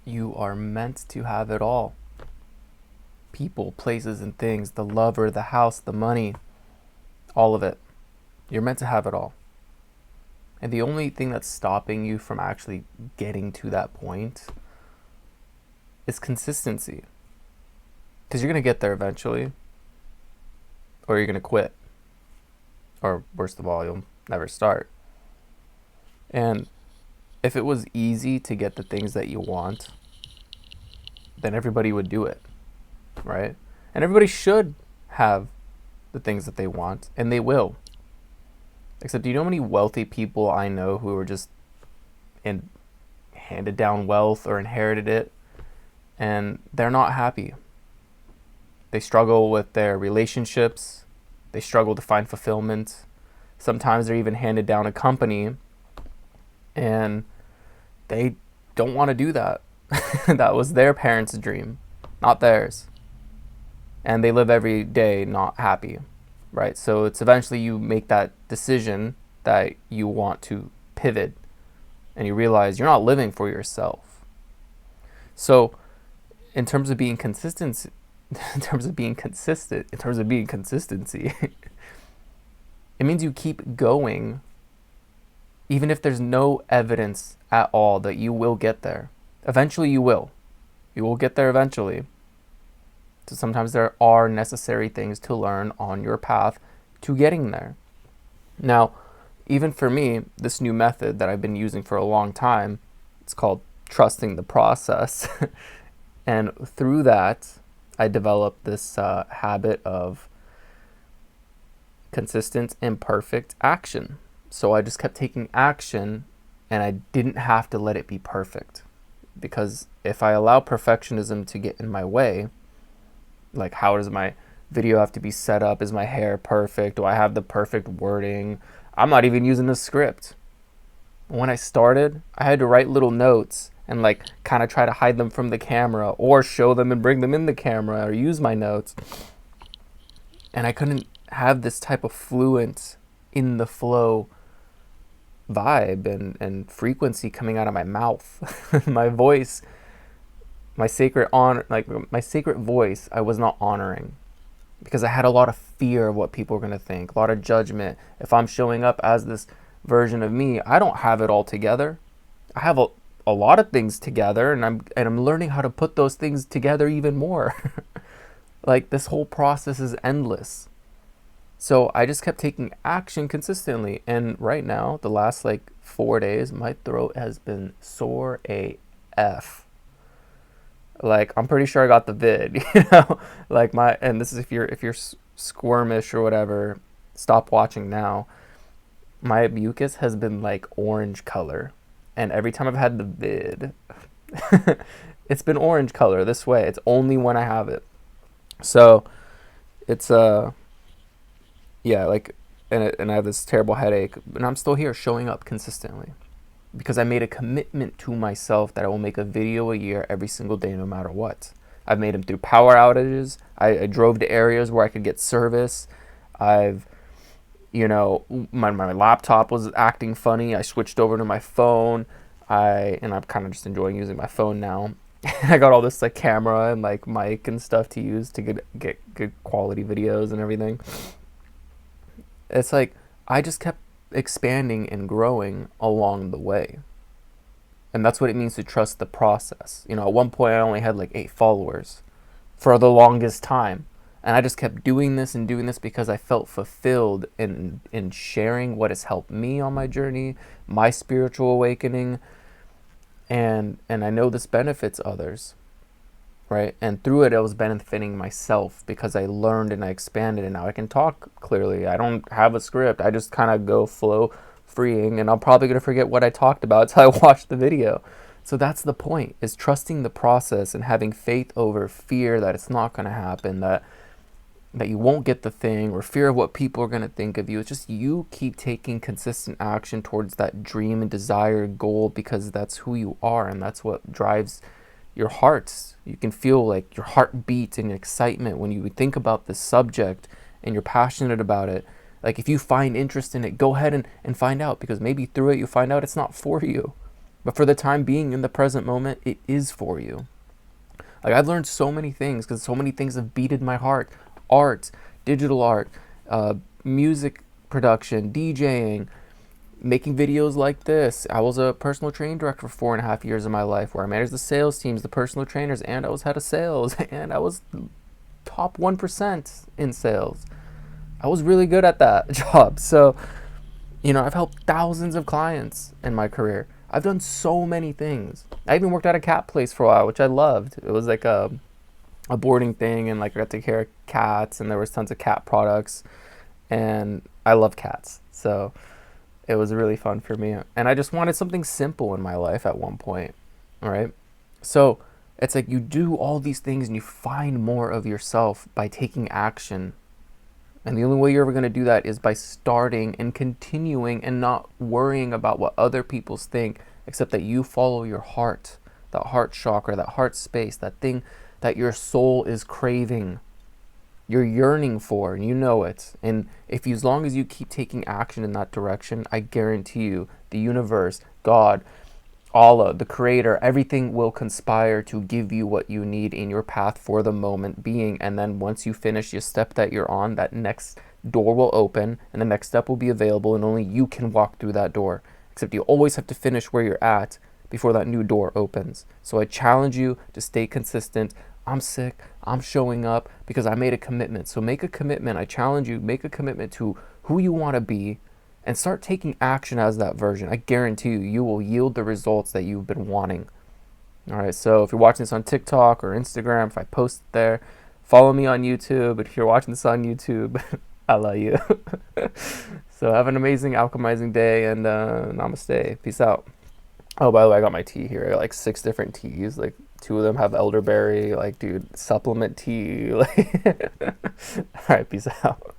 You are meant to have it all. People, places, and things, the lover, the house, the money, all of it. You're meant to have it all. And the only thing that's stopping you from actually getting to that point is consistency. Because you're going to get there eventually, or you're going to quit. Or worst of all, you'll never start. And if it was easy to get the things that you want, then everybody would do it, right? And everybody should have the things that they want, and they will. Except, do you know how many wealthy people I know who are just handed down wealth or inherited it, and they're not happy? They struggle with their relationships. They struggle to find fulfillment. Sometimes they're even handed down a company, and they don't want to do that. That was their parents' dream, not theirs. And they live every day not happy, right? So it's eventually you make that decision that you want to pivot, and you realize you're not living for yourself. So in terms of being consistent, consistency, it means you keep going even if there's no evidence at all that you will get there. Eventually you will. You will get there eventually. So sometimes there are necessary things to learn on your path to getting there. Now, even for me, this new method that I've been using for a long time, it's called trusting the process. And through that, I developed this habit of consistent, imperfect action. So I just kept taking action, and I didn't have to let it be perfect. Because if I allow perfectionism to get in my way, like how does my video have to be set up? Is my hair perfect? Do I have the perfect wording? I'm not even using a script. When I started, I had to write little notes and like kind of try to hide them from the camera, or show them and bring them in the camera, or use my notes. And I couldn't have this type of fluent, in the flow vibe and frequency coming out of my mouth. My voice, my sacred voice, I was not honoring, because I had a lot of fear of what people were going to think, a lot of judgment. If I'm showing up as this version of me, I don't have it all together. I have a lot of things together, and I'm learning how to put those things together even more. Like, this whole process is endless. So I just kept taking action consistently, and right now, the last like 4 days, my throat has been sore AF. Like, I'm pretty sure I got the vid, like and this is if you're squirmish or whatever, stop watching now. My mucus has been like orange color, and every time I've had the vid, it's been orange color this way. It's only when I have it. So it's yeah, like, and I have this terrible headache, and I'm still here showing up consistently, because I made a commitment to myself that I will make a video a year every single day, no matter what. I've made them through power outages. I drove to areas where I could get service. I've, my laptop was acting funny. I switched over to my phone. And I'm kind of just enjoying using my phone now. I got all this like camera and like mic and stuff to use to get good quality videos and everything. It's like I just kept expanding and growing along the way. And that's what it means to trust the process. At one point I only had like 8 followers for the longest time. And I just kept doing this because I felt fulfilled in sharing what has helped me on my journey, my spiritual awakening. And I know this benefits others, right? And through it, I was benefiting myself, because I learned and I expanded, and now I can talk clearly. I don't have a script. I just kind of go flow freeing, and I'm probably going to forget what I talked about until I watch the video. So that's the point, is trusting the process and having faith over fear that it's not going to happen, that you won't get the thing, or fear of what people are going to think of you. It's just you keep taking consistent action towards that dream and desired goal, because that's who you are, and that's what drives your hearts. You can feel like your heart beat in excitement when you think about this subject and you're passionate about it. Like, if you find interest in it, go ahead and find out, because maybe through it you find out it's not for you. But for the time being, in the present moment, it is for you. Like, I've learned so many things because so many things have beaten my heart. Art, digital art, music production, DJing, making videos like this. I was a personal training director for 4.5 years of my life, where I managed the sales teams, the personal trainers, and I was head of sales, and I was top 1% in sales. I was really good at that job. So, I've helped thousands of clients in my career. I've done so many things. I even worked at a cat place for a while, which I loved. It was like a boarding thing, and like I got to take care of cats, and there was tons of cat products, and I love cats. So it was really fun for me. And I just wanted something simple in my life at one point. All right. So it's like you do all these things and you find more of yourself by taking action. And the only way you're ever going to do that is by starting and continuing and not worrying about what other people think, except that you follow your heart, that heart chakra, that heart space, that thing that your soul is craving, you're yearning for, and you know it. And if you, as long as you keep taking action in that direction, I guarantee you, the universe, God, Allah, the creator, everything will conspire to give you what you need in your path for the moment being. And then once you finish your step that you're on, that next door will open and the next step will be available, and only you can walk through that door. Except you always have to finish where you're at before that new door opens. So I challenge you to stay consistent. I'm sick, I'm showing up because I made a commitment. So make a commitment. I challenge you, make a commitment to who you want to be, and start taking action as that version. I guarantee you, you will yield the results that you've been wanting. All right, so if you're watching this on TikTok or Instagram, if I post it there, follow me on YouTube. If you're watching this on YouTube, I love you. So have an amazing alchemizing day, and namaste. Peace out. Oh, by the way, I got my tea here. I got like 6 different teas. Like 2 of them have elderberry. Like, dude, supplement tea. Like, all right, peace out.